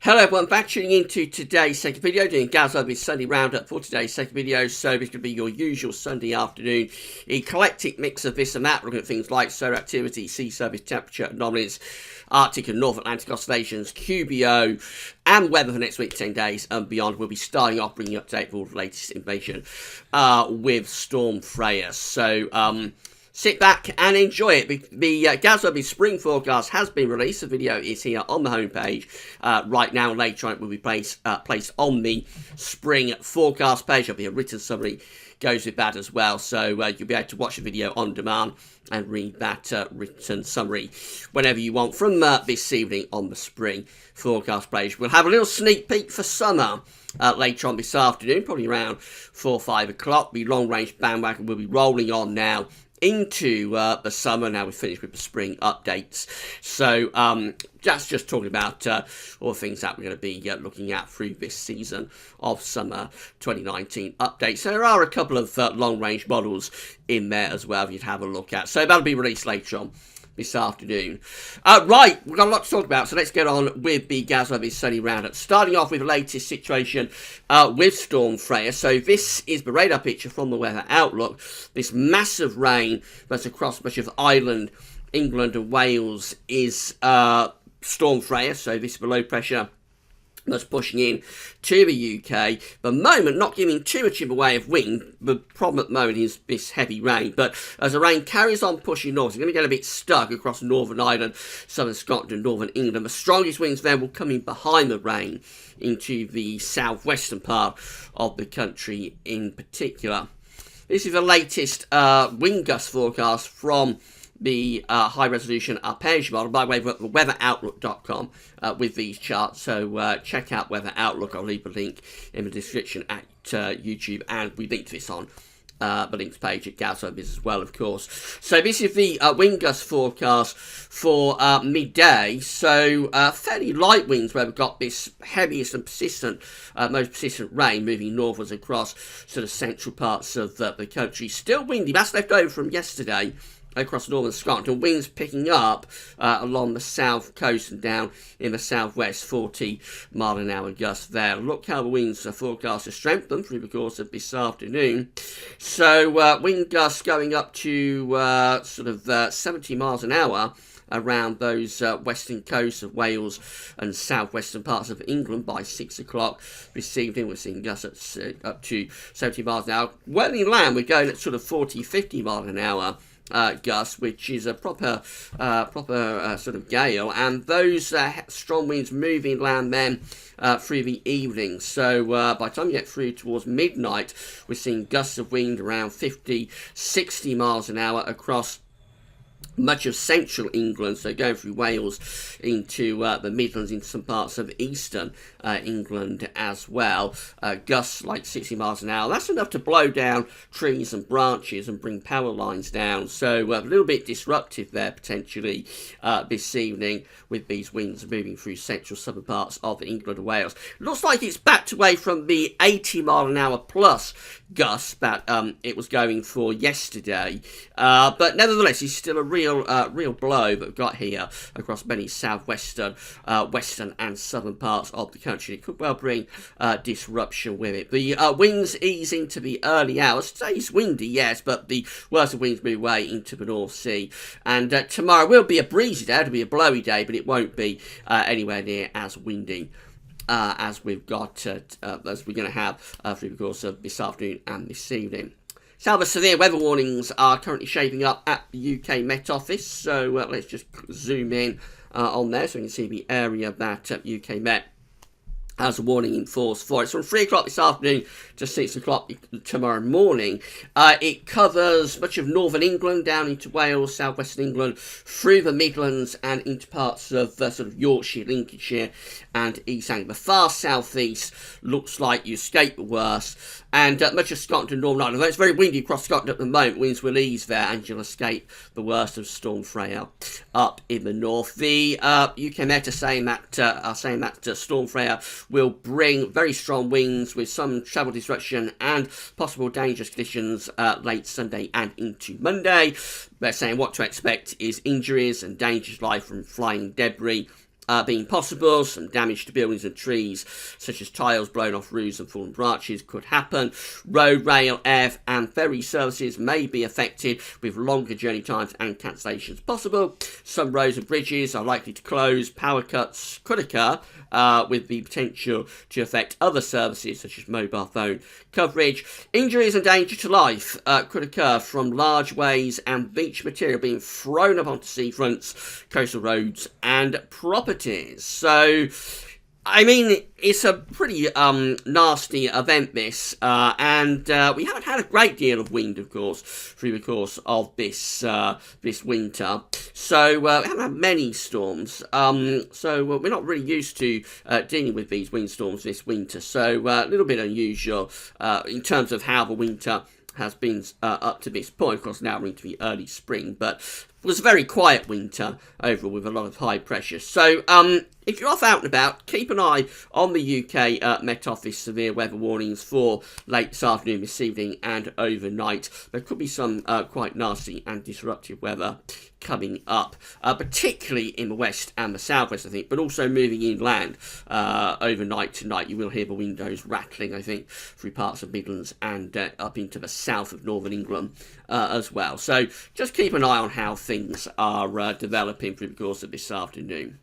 Hello everyone, back tuning into today's second video, doing GWV Sunday Round-Up for today's second video. So it's going to be your usual Sunday afternoon eclectic mix of this and that, looking at things like solar activity, sea surface temperature, anomalies, Arctic and North Atlantic oscillations, QBO, and weather for next week, 10 days and beyond. We'll be starting off bringing you up to date for all the latest information with Storm Freya. So, sit back and enjoy it. The GWV spring forecast has been released. The video is here on the homepage right now. Later on, it will be placed on the spring forecast page. There'll be a written summary goes with that as well. So you'll be able to watch the video on demand and read that written summary whenever you want from this evening on the spring forecast page. We'll have a little sneak peek for summer later on this afternoon, probably around 4 or 5 o'clock. The long range bandwagon will be rolling on now into the summer. Now we've finished with the spring updates. So that's just talking about all the things that we're going to be looking at through this season of summer 2019 updates. So there are a couple of long range models in there as well you'd have a look at. So that'll be released later on this afternoon. Right, we've got a lot to talk about, so let's get on with the GWV Sunday Round-Up. Starting off with the latest situation with Storm Freya. So this is the radar picture from the Weather Outlook. This massive rain that's across much of Ireland, England and Wales is Storm Freya. So this is the low pressure that's pushing in to the UK. The moment not giving too much in the way of wind. The problem at the moment is this heavy rain. But as the rain carries on pushing north, it's going to get a bit stuck across Northern Ireland, Southern Scotland, Northern England. The strongest winds then will come in behind the rain into the southwestern part of the country in particular. This is the latest wind gust forecast from the high-resolution arpeggio model, by the way, weatheroutlook.com with these charts. So check out Weather Outlook. I'll leave a link in the description at YouTube, and we linked this on the links page at GWV as well, of course. So this is the wind gust forecast for midday. So fairly light winds where we've got this heaviest and persistent, most persistent rain moving northwards across sort of central parts of the country. Still windy. That's left over from yesterday across northern Scotland, and winds picking up along the south coast and down in the southwest, 40-mile-an-hour gusts there. Look how the winds are forecast to strengthen through the course of this afternoon. So wind gusts going up to sort of 70 miles an hour around those western coasts of Wales and southwestern parts of England by 6 o'clock this evening. We're seeing gusts up to 70 miles an hour. Well inland, we're going at sort of 40-50 miles an hour gusts, which is a proper sort of gale, and those strong winds move inland then through the evening. So by the time you get through towards midnight, we're seeing gusts of wind around 50-60 miles an hour across much of central England, so going through Wales into the Midlands, into some parts of eastern England as well. Gusts like 60 miles an hour. That's enough to blow down trees and branches and bring power lines down. So a little bit disruptive there potentially this evening with these winds moving through central southern parts of England and Wales. Looks like it's backed away from the 80-mile-an-hour plus gusts that it was going for yesterday. But nevertheless, it's still a real blow that we've got here across many southwestern, western and southern parts of the country. It could well bring disruption with it. The winds ease into the early hours. Today's windy, yes, but the worst of winds move away into the North Sea. And tomorrow will be a breezy day. It'll be a blowy day, but it won't be anywhere near as windy as we've got, as we're going to have through the course of this afternoon and this evening. So the severe weather warnings are currently shaping up at the UK Met Office. So let's just zoom in on there so you can see the area that UK Met has a warning in force for. It's from 3 o'clock this afternoon to 6 o'clock tomorrow morning. It covers much of northern England down into Wales, southwestern England, through the Midlands and into parts of sort of Yorkshire, Lincolnshire and East Anglia. The far southeast looks like you escape the worst, and much of Scotland and Northern Ireland. Although it's very windy across Scotland at the moment, winds will ease there and you'll escape the worst of Storm Freya up in the north. The UK Met are saying that Storm Freya will bring very strong winds with some travel disruption and possible dangerous conditions late Sunday and into Monday. They're saying what to expect is injuries and dangerous life from flying debris being possible. Some damage to buildings and trees, such as tiles blown off roofs and fallen branches, could happen. Road, rail, air and ferry services may be affected, with longer journey times and cancellations possible. Some roads and bridges are likely to close. Power cuts could occur, with the potential to affect other services, such as mobile phone coverage. Injuries and danger to life could occur from large waves and beach material being thrown up onto seafronts, coastal roads and properties. So, I mean, it's a pretty nasty event, this, and we haven't had a great deal of wind, of course, through the course of this winter. So we haven't had many storms. So we're not really used to dealing with these windstorms this winter. So a little bit unusual in terms of how the winter has been up to this point. Of course, now we're into the early spring, but it was a very quiet winter overall with a lot of high pressure. So if you're off out and about, keep an eye on the UK Met Office severe weather warnings for late this afternoon, this evening and overnight. There could be some quite nasty and disruptive weather coming up, particularly in the west and the southwest, I think, but also moving inland overnight tonight. You will hear the windows rattling, I think, through parts of Midlands and up into the south of northern England as well. So just keep an eye on how things are developing through the course of this afternoon.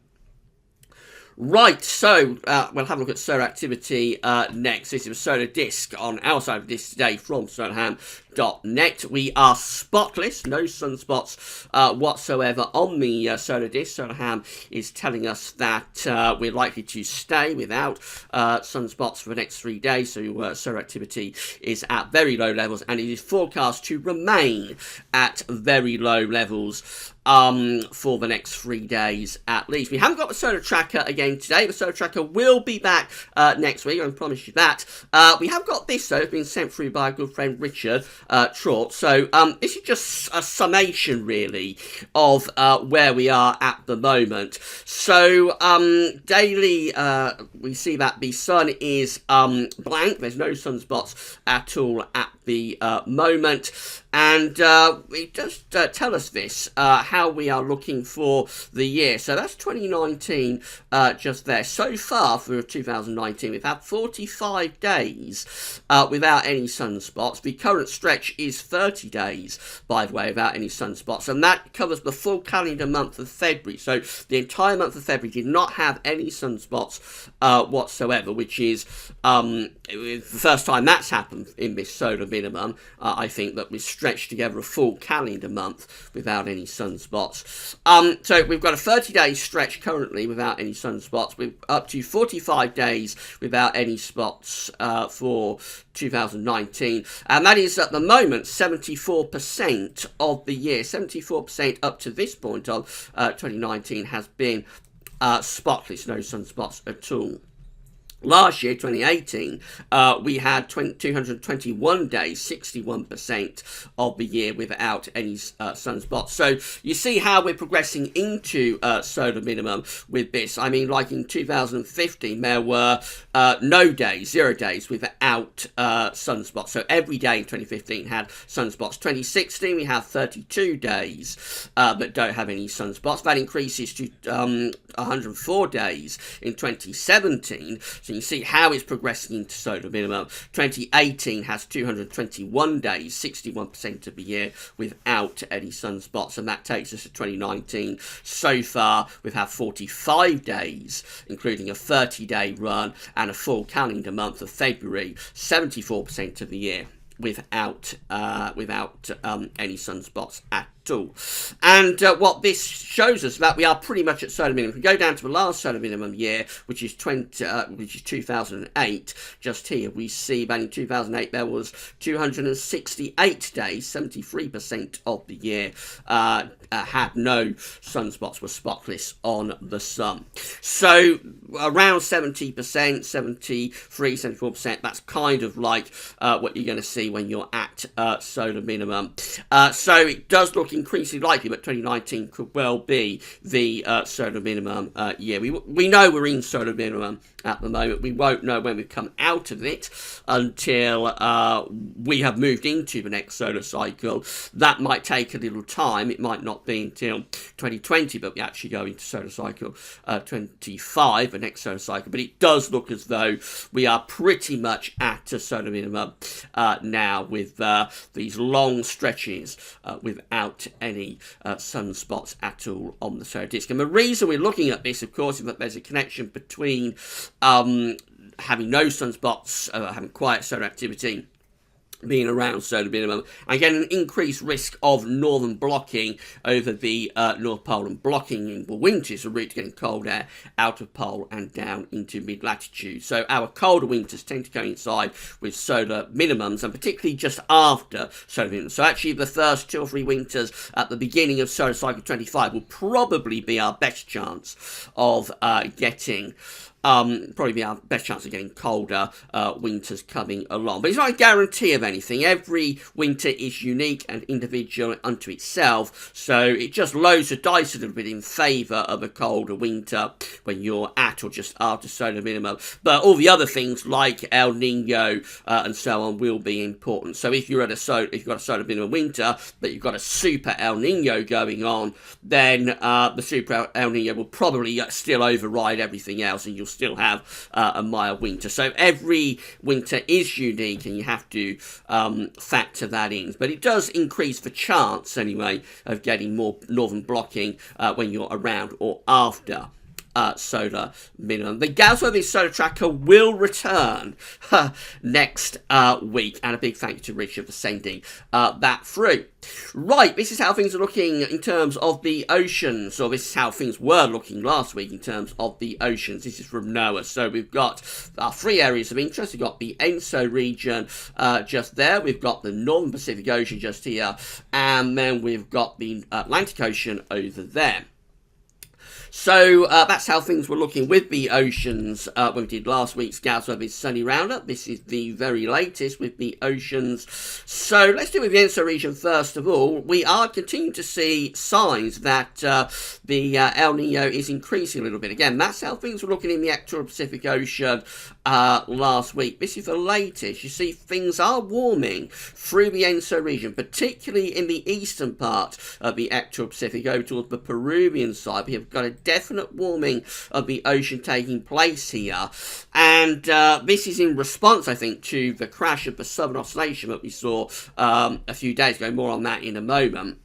Right, so we'll have a look at solar activity next. This is a solar disk on our side of this today from solarham.net. We are spotless, no sunspots whatsoever on the solar disk. Solarham is telling us that we're likely to stay without sunspots for the next 3 days. So solar activity is at very low levels, and it is forecast to remain at very low levels for the next 3 days at least. We haven't got the solar tracker again today. The solar tracker will be back next week, I can promise you that. We have got this, though. It's been sent through by a good friend Richard Trott. So this is just a summation, really, of where we are at the moment. So daily, we see that the sun is blank. There's no sunspots at all at the moment. And it does tell us this, how we are looking for the year. So that's 2019 just there. So far for 2019, we've had 45 days without any sunspots. The current stretch is 30 days, by the way, without any sunspots. And that covers the full calendar month of February. So the entire month of February did not have any sunspots whatsoever, which is the first time that's happened in this solar minimum. I think that we've stretched together a full calendar month without any sunspots. So we've got a 30-day stretch currently without any sunspots. We're up to 45 days without any spots for 2019, and that is at the moment 74% of the year. 74% up to this point of 2019 has been spotless, no sunspots at all. Last year, 2018, we had 221 days, 61% of the year without any sunspots. So you see how we're progressing into solar minimum with this. I mean, like in 2015, there were no days, 0 days without sunspots. So every day in 2015 had sunspots. 2016, we have 32 days that don't have any sunspots. That increases to 104 days in 2017. So you see how it's progressing into solar minimum. 2018 has 221 days, 61% of the year without any sunspots, and that takes us to 2019. So far, we've had 45 days, including a 30-day run and a full calendar month of February, 74% of the year without any sunspots at all. And what this shows us that we are pretty much at solar minimum. If we go down to the last solar minimum year, which is 2008, just here we see that in 2008 there was 268 days, 73% of the year had no sunspots, were spotless on the sun. So around 70%, 73, 74%, that's kind of like what you're going to see when you're at solar minimum. So it does look look increasingly likely that 2019 could well be the solar minimum year. We know we're in solar minimum at the moment. We won't know when we come out of it until we have moved into the next solar cycle. That might take a little time. It might not be until 2020, but we actually go into solar cycle 25, the next solar cycle. But it does look as though we are pretty much at a solar minimum now, with these long stretches without any sunspots at all on the solar disk. And the reason we're looking at this, of course, is that there's a connection between having no sunspots, having quiet solar activity, being around solar minimum, and getting an increased risk of northern blocking over the North Pole, and blocking in the winter is a route to getting cold air out of pole and down into mid-latitude. So our colder winters tend to coincide with solar minimums, and particularly just after solar minimums. So actually the first 2 or 3 winters at the beginning of solar cycle 25 will probably be our best chance of getting colder winters coming along. But it's not a guarantee of anything. Every winter is unique and individual unto itself, so it just loads the dice a little bit in favour of a colder winter when you're at or just after solar minimum. But all the other things like El Nino and so on will be important. So if you're at if you've got a solar minimum winter, but you've got a super El Nino going on, then the super El Nino will probably still override everything else, and you'll still have a mild winter. So every winter is unique, and you have to factor that in. But it does increase the chance, anyway, of getting more northern blocking when you're around or after solar minimum. The GWV Solar Tracker will return next week, and a big thank you to Richard for sending that through. Right, this is how things are looking in terms of the oceans, or this is how things were looking last week in terms of the oceans. This is from NOAA. So we've got our 3 areas of interest. We've got the ENSO region just there. We've got the Northern Pacific Ocean just here, and then we've got the Atlantic Ocean over there. So that's how things were looking with the oceans when we did last week's GWV Sunday Round-Up. This is the very latest with the oceans. So let's do with the ENSO region first of all. We are continuing to see signs that the El Nino is increasing a little bit. Again, that's how things were looking in the equatorial Pacific Ocean last week. This is the latest. You see, things are warming through the ENSO region, particularly in the eastern part of the equatorial Pacific, over towards the Peruvian side. We have got a definite warming of the ocean taking place here, and this is in response, I think, to the crash of the Southern Oscillation that we saw a few days ago. More on that in a moment.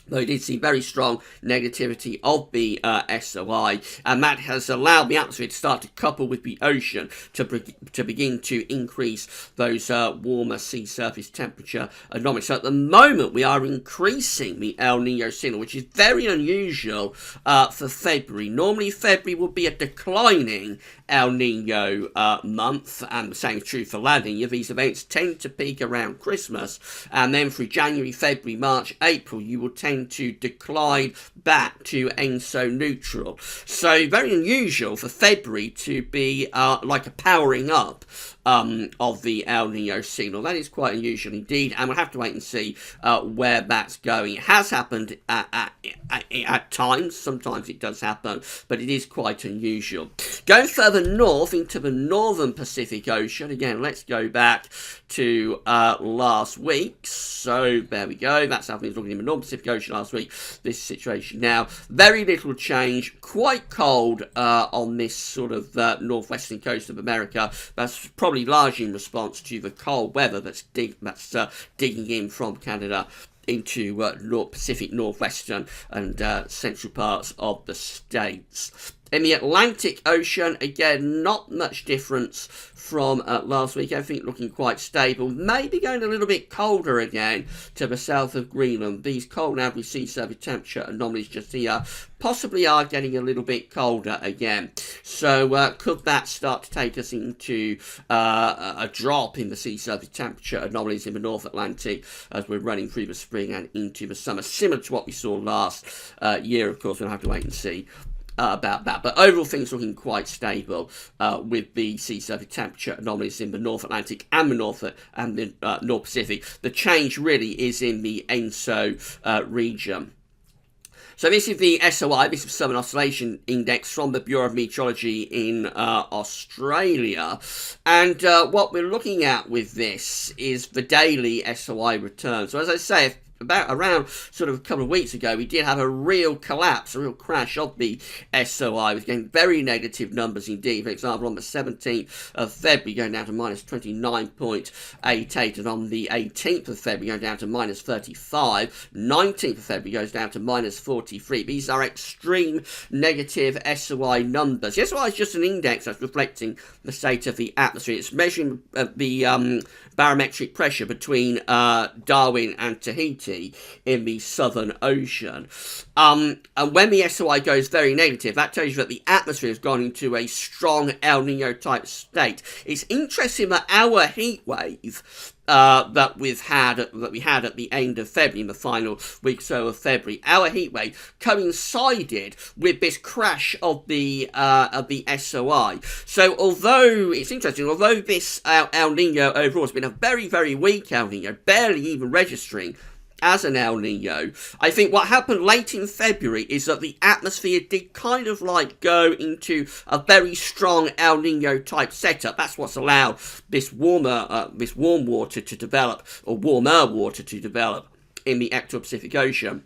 Though we did see very strong negativity of the SOI, and that has allowed the atmosphere to start to couple with the ocean to begin to increase those warmer sea surface temperature anomalies. So at the moment we are increasing the El Nino signal, which is very unusual for February. Normally February would be a declining El Nino month, and the same is true for La Nina. These events tend to peak around Christmas, and then through January, February, March, April you will tend to decline back to ENSO neutral. So very unusual for February to be like a powering up of the El Nino signal. That is quite unusual indeed, and we'll have to wait and see where that's going. It has happened at times. Sometimes it does happen, but it is quite unusual. Going further north into the Northern Pacific Ocean, again, let's go back to last week. So there we go. That's how things looking in the Northern Pacific Ocean last week. This situation now, very little change. Quite cold on this sort of northwestern coast of America. That's probably largely in response to the cold weather that's digging in from Canada into North Pacific, northwestern and central parts of the States. In the Atlantic Ocean, again, not much difference from last week. Everything looking quite stable. Maybe going a little bit colder again to the south of Greenland. These cold average sea surface temperature anomalies just here possibly are getting a little bit colder again. So could that start to take us into a drop in the sea surface temperature anomalies in the North Atlantic as we're running through the spring and into the summer, similar to what we saw last year. Of course, we'll have to wait and see about that. But overall, things looking quite stable with the sea surface temperature anomalies in the North Atlantic and the North Pacific. The change really is in the ENSO region. So this is the SOI, this is Southern Oscillation Index from the Bureau of Meteorology in Australia. And what we're looking at with this is the daily SOI return. So as I say, around sort of a couple of weeks ago, we did have a real collapse, a real crash of the SOI. We're getting very negative numbers indeed. For example, on the 17th of February, going down to minus 29.88, and on the 18th of February, going down to minus 35. 19th of February goes down to minus 43. These are extreme negative SOI numbers. The SOI is just an index that's reflecting the state of the atmosphere. It's measuring the barometric pressure between Darwin and Tahiti in the Southern Ocean. And when the SOI goes very negative, that tells you that the atmosphere has gone into a strong El Nino type state. It's interesting that our heat wave that we had at the end of February, in the final week or so of February, our heat wave coincided with this crash of the SOI. So although it's interesting, although this El Nino overall has been a very, very weak El Nino, barely even registering as an El Nino, I think what happened late in February is that the atmosphere did kind of like go into a very strong El Nino type setup. That's what's allowed this warm water to develop, or warmer water to develop in the equatorial Pacific Ocean.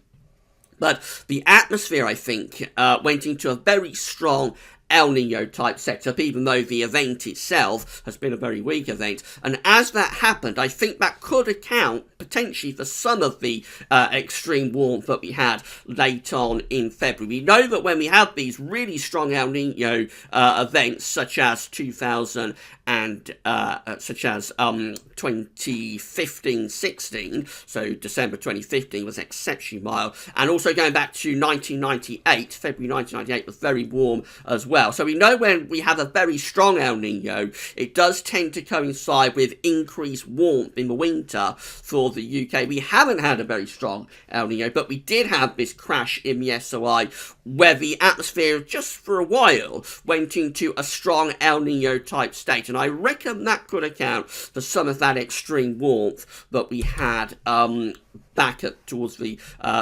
But the atmosphere, I think, went into a very strong El Nino type setup, even though the event itself has been a very weak event. And as that happened, I think that could account potentially for some of the extreme warmth that we had late on in February. We know that when we have these really strong El Nino events, such as 2015-16, so December 2015 was exceptionally mild, and also going back to 1998, February 1998 was very warm as well. So we know when we have a very strong El Nino, it does tend to coincide with increased warmth in the winter for the UK. We haven't had a very strong El Nino, but we did have this crash in the SOI where the atmosphere just for a while went into a strong El Nino type state, and I reckon that could account for some of that extreme warmth that we had back towards the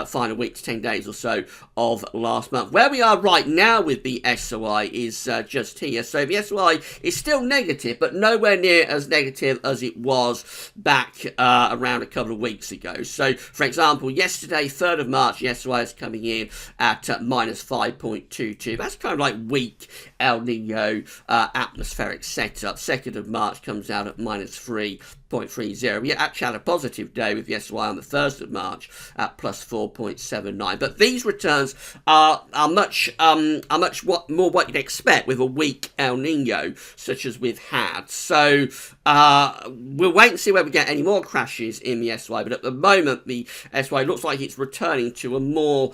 final week to 10 days or so of last month. Where we are right now with the SOI is just here. So the SOI is still negative, but nowhere near as negative as it was back around a couple of weeks ago. So, for example, yesterday, 3rd of March, the SOI is coming in at minus 5.22. That's kind of like weak El Nino atmospheric setup. 2nd of March comes out at minus 3.30. We actually had a positive day with the SOI on the 1st of March at plus 4.79. But these returns are much more what you'd expect with a weak El Nino, such as we've had. So we'll wait and see whether we get any more crashes in the SOI. But at the moment, the SOI looks like it's returning to a more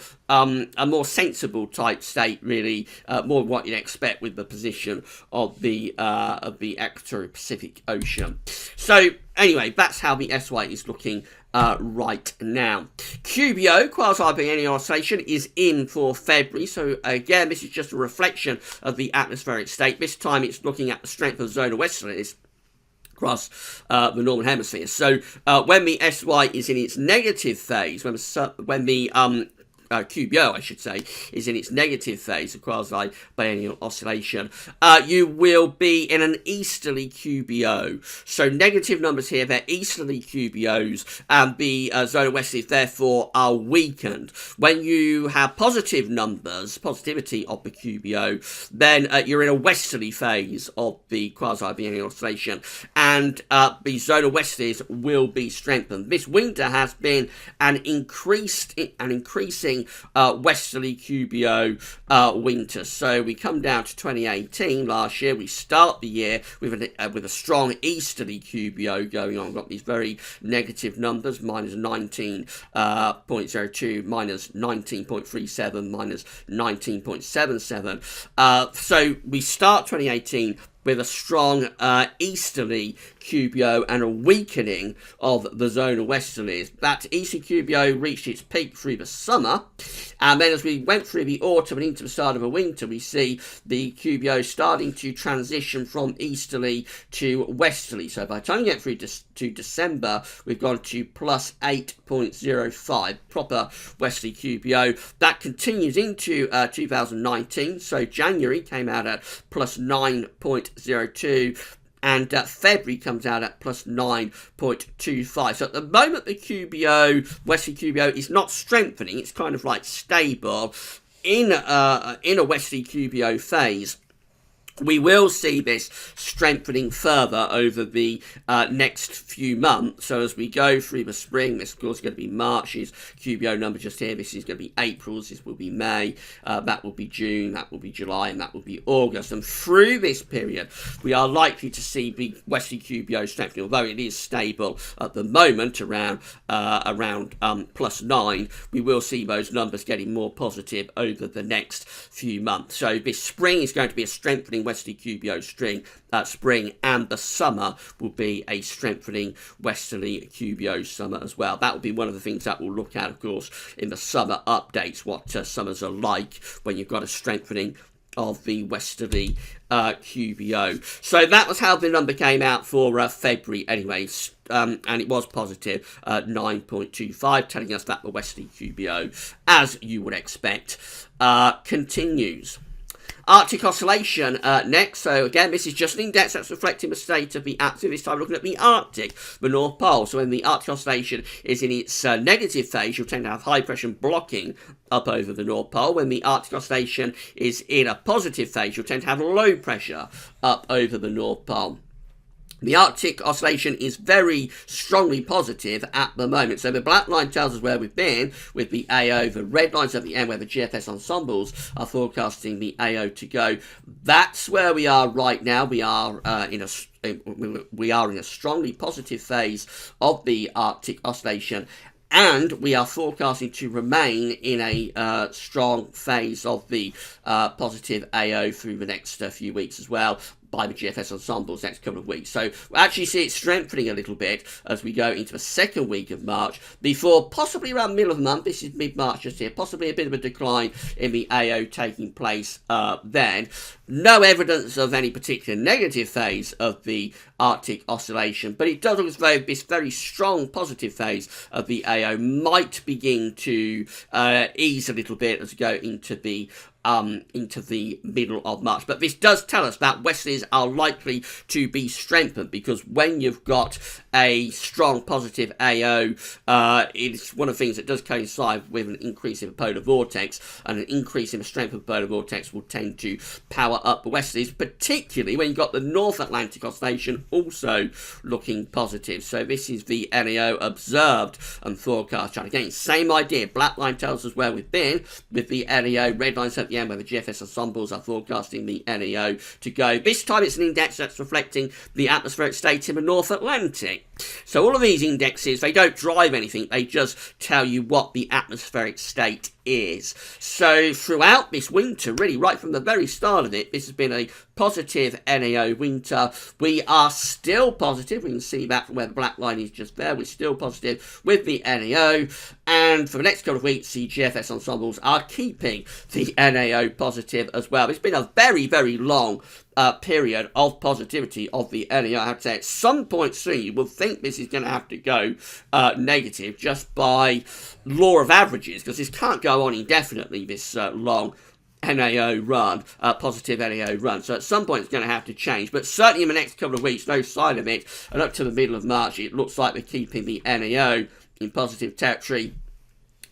sensible type state, really, more what you'd expect with the position of the equatorial Pacific Ocean. So anyway, that's how the SOI is looking right now. QBO, quasi-biennial oscillation, is in for February. So again, this is just a reflection of the atmospheric state. This time it's looking at the strength of zona westerlies across the northern hemisphere. So when the SY is in its negative phase, when the QBO, I should say, is in its negative phase, a quasi-biennial oscillation, you will be in an easterly QBO. So negative numbers here, they're easterly QBOs, and the zona westerlies therefore are weakened. When you have positive numbers, positivity of the QBO, then you're in a westerly phase of the quasi-biennial oscillation, and the zona westerlies will be strengthened. This winter has been an increasing westerly QBO winter. So we come down to 2018 last year. We start the year with a strong easterly QBO going on. We've got these very negative numbers, minus 19.02, minus 19.37, minus 19.77. So we start 2018 with a strong easterly QBO and a weakening of the zonal westerlies. That eastern QBO reached its peak through the summer, and then as we went through the autumn and into the start of the winter, we see the QBO starting to transition from easterly to westerly. So by the time you get through to December, we've gone to plus 8.05, proper westerly QBO. That continues into 2019, so January came out at plus 9.02, and February comes out at plus 9.25. So at the moment, the QBO, westerly QBO, is not strengthening. It's kind of like stable in a westerly QBO phase. We will see this strengthening further over the next few months. So as we go through the spring, this of course is going to be March's QBO number just here. This is going to be April's, this will be May, that will be June, that will be July, and that will be August. And through this period, we are likely to see the westerly QBO strengthening, although it is stable at the moment around plus 9. We will see those numbers getting more positive over the next few months. So this spring is going to be a strengthening westerly QBO spring, and the summer will be a strengthening westerly QBO summer as well. That will be one of the things that we'll look at, of course, in the summer updates, what summers are like when you've got a strengthening of the westerly QBO. So that was how the number came out for February anyway, and it was positive 9.25, telling us that the westerly QBO, as you would expect, continues. Arctic oscillation next. So again, this is just an index that's reflecting the state of the atmosphere. This time we're looking at the Arctic, the North Pole. So when the Arctic oscillation is in its negative phase, you'll tend to have high pressure blocking up over the North Pole. When the Arctic oscillation is in a positive phase, you'll tend to have low pressure up over the North Pole. The Arctic oscillation is very strongly positive at the moment. So the black line tells us where we've been with the AO. The red line's at the end where the GFS ensembles are forecasting the AO to go. That's where we are right now. We are in a strongly positive phase of the Arctic oscillation, and we are forecasting to remain in a strong phase of the positive AO through the next few weeks as well, by the GFS ensembles next couple of weeks. So we'll actually see it strengthening a little bit as we go into the second week of March, before possibly around middle of the month, this is mid-March just here, possibly a bit of a decline in the AO taking place then. No evidence of any particular negative phase of the Arctic oscillation, but it does look as though this very strong positive phase of the AO might begin to ease a little bit as we go into the middle of March. But this does tell us that westerlies are likely to be strengthened, because when you've got a strong positive AO, it's one of the things that does coincide with an increase in the polar vortex, and an increase in the strength of the polar vortex will tend to power up the westerlies, particularly when you've got the North Atlantic oscillation also looking positive. So this is the NAO observed and forecast chart. Again, same idea. Black line tells us where we've been with the NAO. Red line's at the end where the GFS ensembles are forecasting the NAO to go. This time it's an index that's reflecting the atmospheric state in the North Atlantic. So all of these indexes, they don't drive anything, they just tell you what the atmospheric state is. So throughout this winter, really right from the very start of it, this has been a positive NAO winter. We are still positive. We can see that from where the black line is just there. We're still positive with the NAO, and for the next couple of weeks, the GFS ensembles are keeping the NAO positive as well. It's been a very, very long period of positivity of the NAO. I have to say, at some point soon, you will think this is going to have to go negative just by law of averages, because this can't go on indefinitely, this long NAO run, positive NAO run. So at some point it's going to have to change, but certainly in the next couple of weeks, no sign of it, and up to the middle of March, it looks like we're keeping the NAO in positive territory.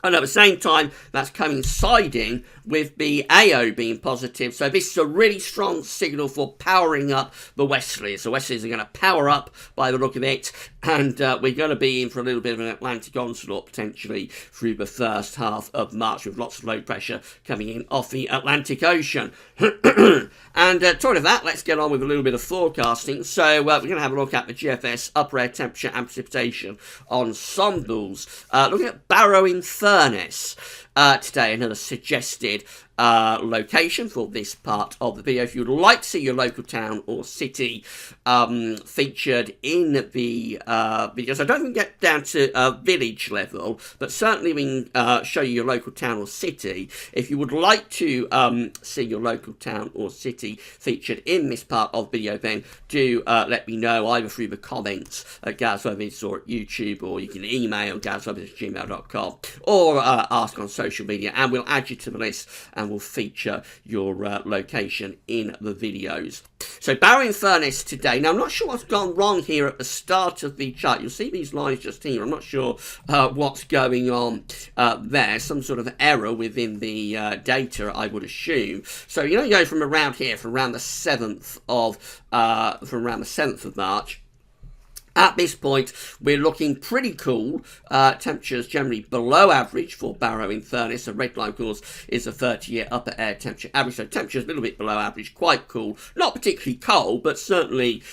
And at the same time, that's coinciding with the AO being positive. So this is a really strong signal for powering up the westerlies. The westerlies are going to power up by the look of it. And we're going to be in for a little bit of an Atlantic onslaught potentially through the first half of March, with lots of low pressure coming in off the Atlantic Ocean. And talking of that, let's get on with a little bit of forecasting. So we're going to have a look at the GFS upper air temperature and precipitation ensembles. Looking at Barrow in Furness today, another suggested location for this part of the video. If you'd like to see your local town or city featured in the videos, I don't think we get down to village level, but certainly we can show you your local town or city. If you would like to see your local town or city featured in this part of the video, then do let me know either through the comments at GWV or at YouTube, or you can email gwv@gmail.com, or ask on social media, and we'll add you to the list and we'll feature your location in the videos. So Barrow in Furnace today. Now I'm not sure what's gone wrong here at the start of the chart. You'll see these lines just here. I'm not sure what's going on there. Some sort of error within the data, I would assume. So you go from around here, from around the 7th of March. At this point, we're looking pretty cool. Temperatures generally below average for Barrow in Furnace. The red line, of course, is a 30-year upper air temperature average. So temperatures a little bit below average, quite cool. Not particularly cold, but certainly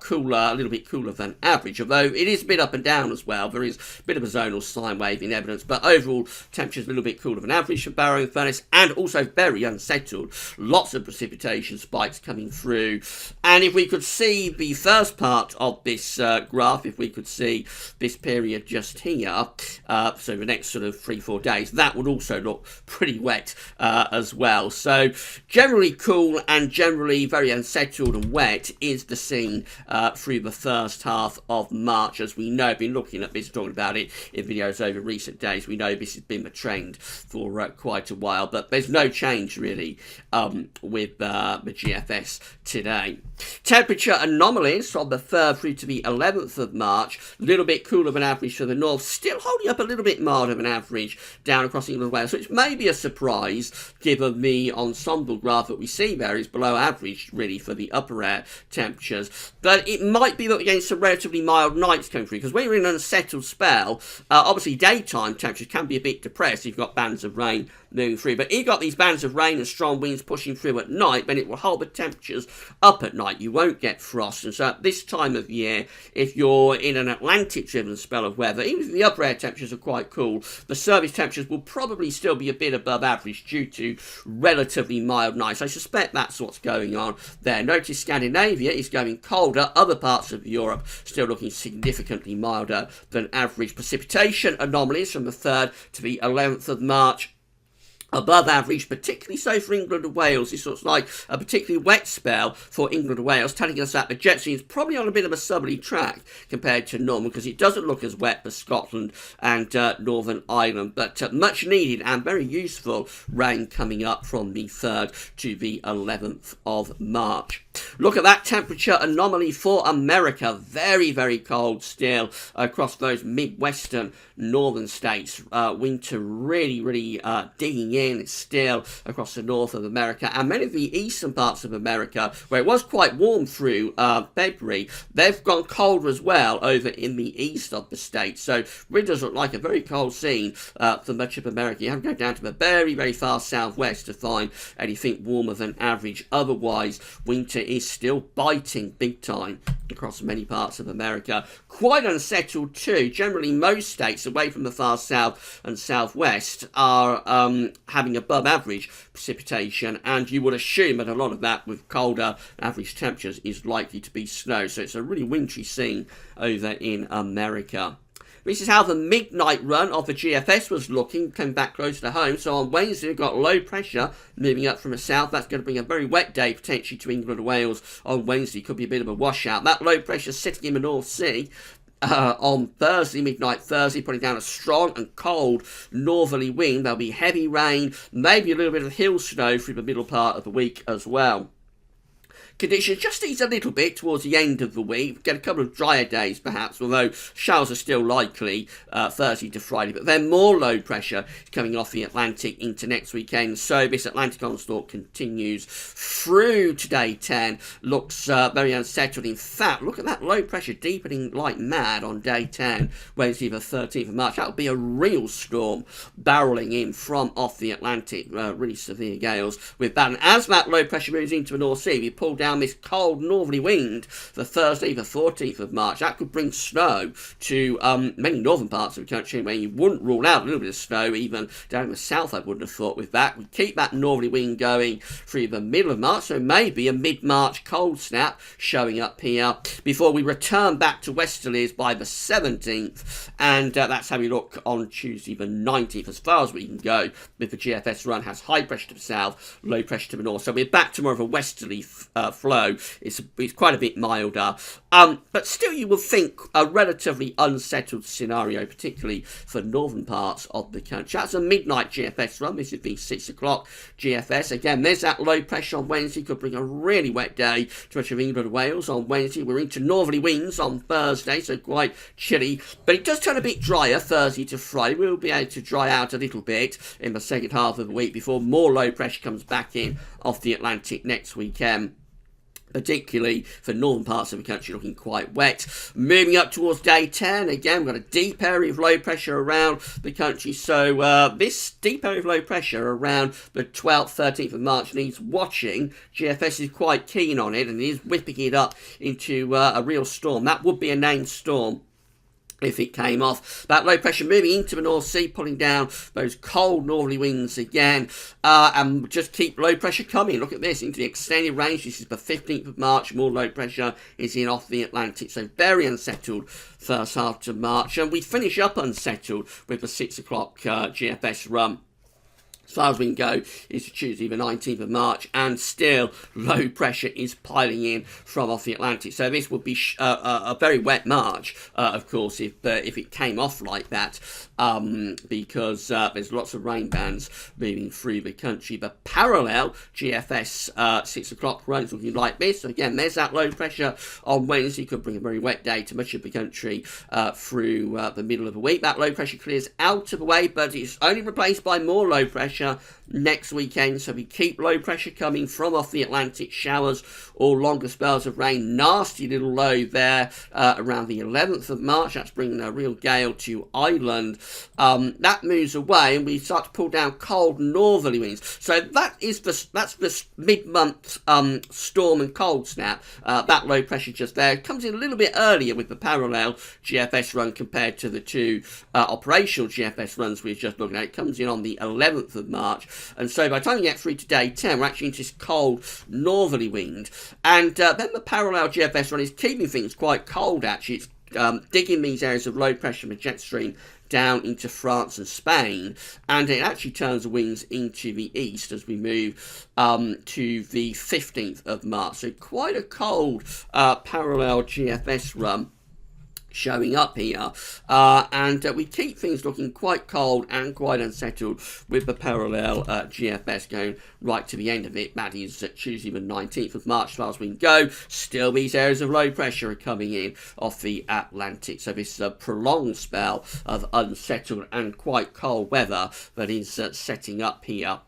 cooler, a little bit cooler than average. Although it is a bit up and down as well. There is a bit of a zonal sine wave in evidence. But overall, temperatures a little bit cooler than average for Barrow in Furnace. And also very unsettled. Lots of precipitation spikes coming through. And if we could see the first part of this graph, if we could see this period just here, so the next sort of 3-4 days, that would also look pretty wet as well. So generally cool and generally very unsettled and wet is the scene through the first half of March. As we know, been looking at this, talking about it in videos over recent days, we know this has been the trend for quite a while, but there's no change really with the GFS today. Temperature anomalies from the 3rd through to the 11th of March, a little bit cooler than average for the north, still holding up a little bit milder than average down across England and Wales, which may be a surprise given the ensemble graph that we see there is below average really for the upper air temperatures. But it might be that we're getting some relatively mild nights coming through, because when you're in an unsettled spell, obviously daytime temperatures can be a bit depressed. You've got bands of rain moving through, but if you've got these bands of rain and strong winds pushing through at night, then it will hold the temperatures up at night. You won't get frost. And so at this time of year, if you're in an Atlantic driven spell of weather, even if the upper air temperatures are quite cool, the surface temperatures will probably still be a bit above average due to relatively mild nights. I suspect that's what's going on there. Notice Scandinavia is going colder. Other parts of Europe still looking significantly milder than average. Precipitation anomalies from the 3rd to the 11th of March. Above average, particularly so for England and Wales. This looks like a particularly wet spell for England and Wales, telling us that the jet stream is probably on a bit of a southerly track compared to normal, because it doesn't look as wet for Scotland and Northern Ireland. But much needed and very useful rain coming up from the 3rd to the 11th of March. Look at that temperature anomaly for America. Very, very cold still across those Midwestern northern states. Winter really digging in still across the north of America, and many of the eastern parts of America, where it was quite warm through February, they've gone colder as well over in the east of the state. So really does look like a very cold scene for much of America. You have to go down to the very far southwest to find anything warmer than average. Otherwise, winter is still biting big time across many parts of America. Quite unsettled too. Generally, most states away from the far south and southwest are having above average precipitation, and you would assume that a lot of that with colder average temperatures is likely to be snow. So it's a really wintry scene over in America. This is how the midnight run of the GFS was looking, came back close to home. So on Wednesday, we've got low pressure moving up from the south. That's going to bring a very wet day potentially to England and Wales on Wednesday. Could be a bit of a washout. That low pressure sitting in the North Sea. On Thursday, midnight Thursday, putting down a strong and cold northerly wind. There'll be heavy rain, maybe a little bit of hill snow through the middle part of the week as well. Conditions just ease a little bit towards the end of the week. Get a couple of drier days perhaps, although showers are still likely Thursday to Friday. But then more low pressure is coming off the Atlantic into next weekend. So this Atlantic onslaught continues through today 10. Looks very unsettled. In fact, look at that low pressure deepening like mad on day 10, Wednesday the 13th of March. That'll be a real storm barreling in from off the Atlantic. Really severe gales with that. And as that low pressure moves into the North Sea, we pull down down this cold northerly wind for Thursday, the 14th of March. That could bring snow to many northern parts of the country, where you wouldn't rule out a little bit of snow, even down in the south, I wouldn't have thought with that. We keep that northerly wind going through the middle of March, so maybe a mid-March cold snap showing up here before we return back to westerlies by the 17th, and that's how we look on Tuesday the 19th, as far as we can go with the GFS run. Has high pressure to the south, low pressure to the north, so we're back to more of a westerly flow. It's quite a bit milder, but still you would think a relatively unsettled scenario, particularly for northern parts of the country. That's a midnight GFS run. This is the 6 o'clock GFS. Again, there's that low pressure on Wednesday, could bring a really wet day to much of England and Wales on Wednesday. We're into northerly winds on Thursday, so quite chilly, but it does turn a bit drier Thursday to Friday. We'll be able to dry out a little bit in the second half of the week before more low pressure comes back in off the Atlantic next weekend. Particularly for northern parts of the country, looking quite wet. Moving up towards day 10, again, we've got a deep area of low pressure around the country. So this deep area of low pressure around the 12th, 13th of March needs watching. GFS is quite keen on it and is whipping it up into a real storm. That would be a named storm if it came off. That low pressure moving into the North Sea, pulling down those cold northerly winds again, and just keep low pressure coming. Look at this, into the extended range. This is the 15th of March. More low pressure is in off the Atlantic, so very unsettled first half of March, and we finish up unsettled with the 6 o'clock GFS run. As far as we can go is Tuesday the 19th of March, and still low pressure is piling in from off the Atlantic. So this would be a very wet March, of course, if it came off like that, because there's lots of rain bands moving through the country. The parallel GFS 6 o'clock run is looking like this. So again, there's that low pressure on Wednesday, could bring a very wet day to much of the country through the middle of the week. That low pressure clears out of the way, but it's only replaced by more low pressure next weekend, so we keep low pressure coming from off the Atlantic. Showers or longer spells of rain. Nasty little low there around the 11th of March. That's bringing a real gale to Ireland. That moves away and we start to pull down cold northerly winds. So that's the mid-month storm and cold snap. That low pressure just there comes in a little bit earlier with the parallel GFS run compared to the two operational GFS runs we were just looking at. It comes in on the 11th of March, and so by the time you get through to day 10, we're actually into this cold northerly wind, and then the parallel GFS run is keeping things quite cold. Actually, it's digging these areas of low pressure from the jet stream down into France and Spain, and it actually turns the winds into the east as we move to the 15th of March. So quite a cold parallel GFS run showing up here, and we keep things looking quite cold and quite unsettled with the parallel GFS going right to the end of it. That is Tuesday the 19th of March, as far as we can go. Still these areas of low pressure are coming in off the Atlantic, so this is a prolonged spell of unsettled and quite cold weather that is setting up here.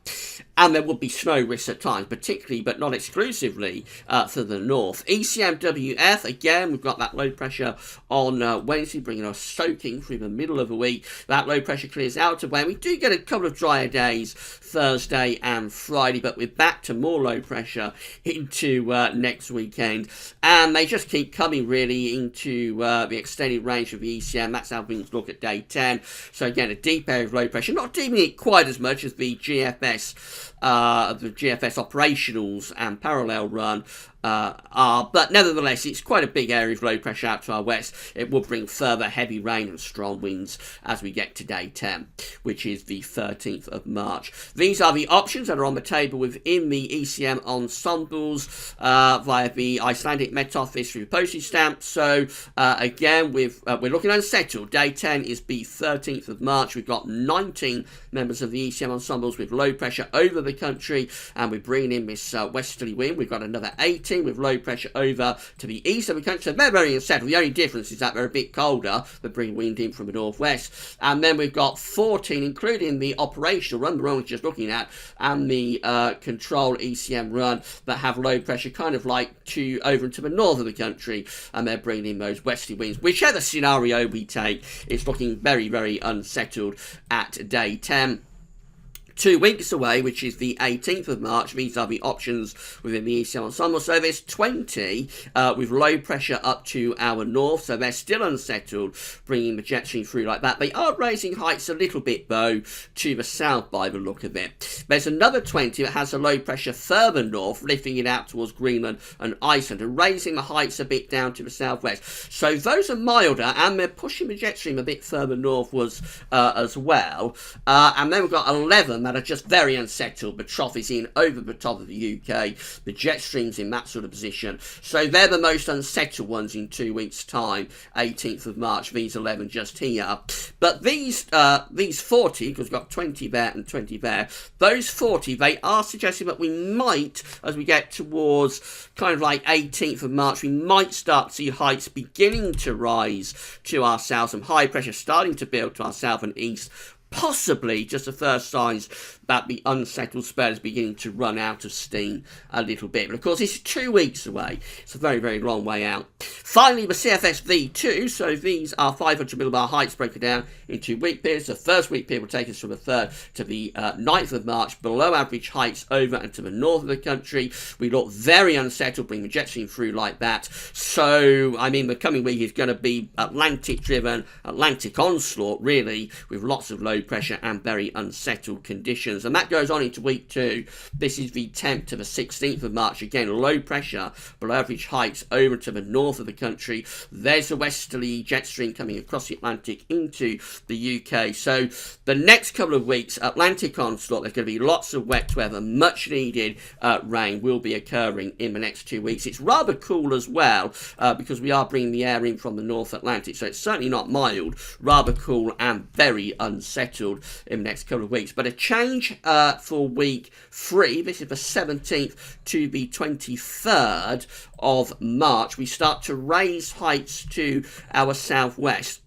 And there will be snow risks at times, particularly but not exclusively to the north. ECMWF, again, we've got that low pressure on Wednesday, bringing us soaking through the middle of the week. That low pressure clears out of way. We do get a couple of drier days Thursday and Friday, but we're back to more low pressure into next weekend. And they just keep coming really into the extended range of the ECM. That's how things look at day 10. So again, a deep area of low pressure, not deeming it quite as much as the GFS operationals and parallel run are, but nevertheless it's quite a big area of low pressure out to our west. It will bring further heavy rain and strong winds as we get to day 10, which is the 13th of March. These are the options that are on the table within the ECM ensembles via the Icelandic Met Office through postage stamps. So again, we're looking unsettled. Day 10 is the 13th of March. We've got 19 members of the ECM ensembles with low pressure over the country, and we're bringing in this westerly wind. We've got another 18 with low pressure over to the east of the country, so they're very unsettled. The only difference is that they're a bit colder, but bring wind in from the northwest. And then we've got 14, including the operational run, the one we're just looking at, and the control ECM run, that have low pressure kind of like over into the north of the country, and they're bringing in those westerly winds. Whichever scenario we take, it's looking very, very unsettled at day 10. 2 weeks away, which is the 18th of March. These are the options within the ECL ensemble. So there's 20 with low pressure up to our north. So they're still unsettled, bringing the jet stream through like that. They are raising heights a little bit, though, to the south by the look of it. There's another 20 that has a low pressure further north, lifting it out towards Greenland and Iceland and raising the heights a bit down to the southwest. So those are milder, and they're pushing the jet stream a bit further northwards as well. And then we've got 11 that are just very unsettled. The trough is in over the top of the UK. The jet stream's in that sort of position. So they're the most unsettled ones in 2 weeks' time, 18th of March, these 11 just here. But these 40, because we've got 20 there and 20 there, those 40, they are suggesting that we might, as we get towards kind of like 18th of March, we might start to see heights beginning to rise to our south, some high pressure starting to build to our south and east. Possibly just the first signs that the unsettled spell is beginning to run out of steam a little bit. But of course, it's 2 weeks away. It's a very, very long way out. Finally, the CFS V2. So these are 500 millibar heights broken down into week periods. The first week period will take us from the 3rd to the 9th of March. Below average heights over and to the north of the country. We look very unsettled, bring the jet stream through like that. So, I mean, the coming week is going to be Atlantic-driven, Atlantic onslaught, really, with lots of low pressure and very unsettled conditions, and that goes on into week 2. This is the 10th to the 16th of March. Again, low pressure below average heights over to the north of the country. There's a westerly jet stream coming across the Atlantic into the UK. So the next couple of weeks, Atlantic onslaught. There's going to be lots of wet weather, much needed rain will be occurring in the next 2 weeks. It's rather cool as well because we are bringing the air in from the North Atlantic, so it's certainly not mild, rather cool and very unsettled in the next couple of weeks. But a change for week 3, this is the 17th to the 23rd of March. We start to raise heights to our southwest.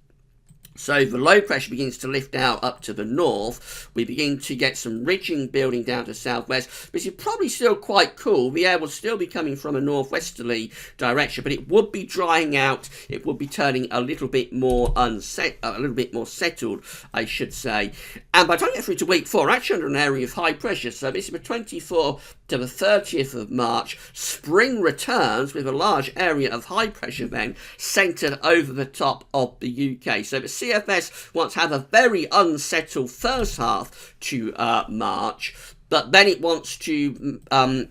So the low pressure begins to lift out up to the north. We begin to get some ridging building down to southwest, which is probably still quite cool. The air will still be coming from a northwesterly direction, but it would be drying out. It would be turning a little bit more settled, I should say. And by the time we get through to week 4, we're actually under an area of high pressure. So this is the 24th to the 30th of March. Spring returns with a large area of high pressure then centred over the top of the UK. So the CFS wants to have a very unsettled first half to March, but then it wants to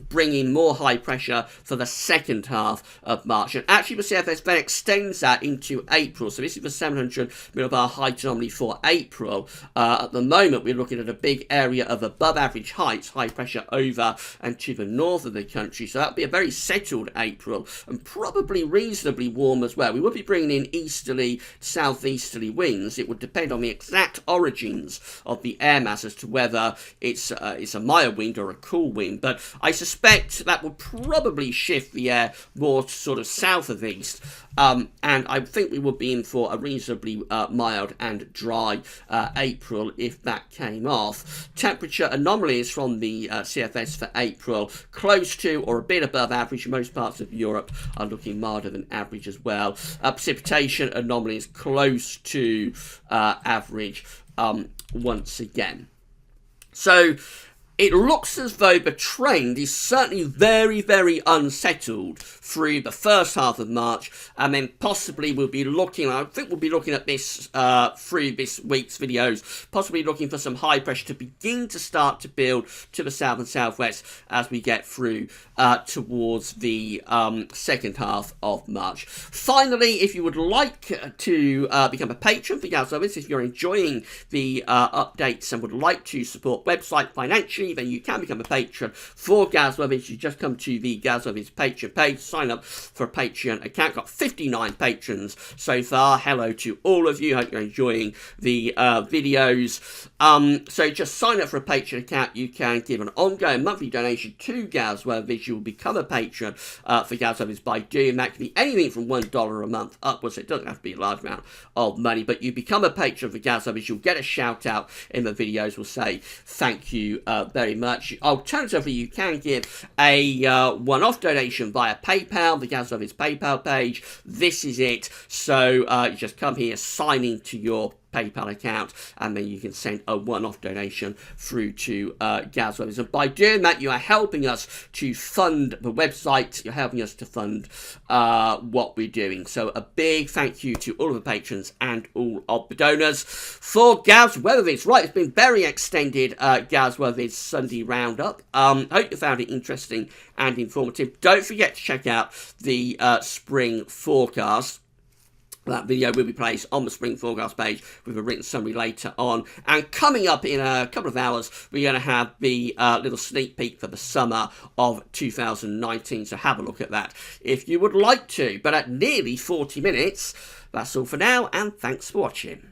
bring in more high pressure for the second half of March. And actually the CFS then extends that into April. So this is the 700 millibar height anomaly for April. At the moment, we're looking at a big area of above average heights, high pressure over and to the north of the country. So that'll be a very settled April and probably reasonably warm as well. We would be bringing in easterly, southeasterly winds. It would depend on the exact origins of the air mass as to whether it's a mild wind or a cool wind, but I suspect that will probably shift the air more sort of south of east, and I think we would be in for a reasonably mild and dry April if that came off. Temperature anomalies from the CFS for April, close to or a bit above average. Most parts of Europe are looking milder than average as well. Precipitation anomalies close to average once again. So it looks as though the trend is certainly very, very unsettled through the first half of March, and then possibly we'll be looking, I think we'll be looking at this through this week's videos, possibly looking for some high pressure to begin to start to build to the south and southwest as we get through towards the second half of March. Finally, if you would like to become a patron for Gaz Service, if you're enjoying the updates and would like to support website financially, then you can become a patron for Gaz Service. You just come to the Gaz Service Patreon page, sign up for a Patreon account. Got 59 patrons so far. Hello to all of you. Hope you're enjoying the videos. So just sign up for a Patreon account. You can give an ongoing monthly donation to Gaz Service. You will become a patron for Gaz Service by doing that. It can be anything from $1 a month upwards. It doesn't have to be a large amount of money, but you become a patron for Gaz Service. You'll get a shout out in the videos. We'll say thank you very much. Alternatively, you can give a one-off donation via PayPal, the Gaz Service PayPal page. This is it. So you just come here, sign into your PayPal account, and then you can send a one-off donation through to Gaz Weathers. And by doing that, you are helping us to fund the website. You're helping us to fund what we're doing. So a big thank you to all of the patrons and all of the donors. For Gaz Weathers, right, it's been very extended Gaz Weathers Sunday Roundup. Hope you found it interesting and informative. Don't forget to check out the spring forecast. That video will be placed on the spring forecast page with a written summary later on. And coming up in a couple of hours, we're going to have the little sneak peek for the summer of 2019. So have a look at that if you would like to. But at nearly 40 minutes, that's all for now, and thanks for watching.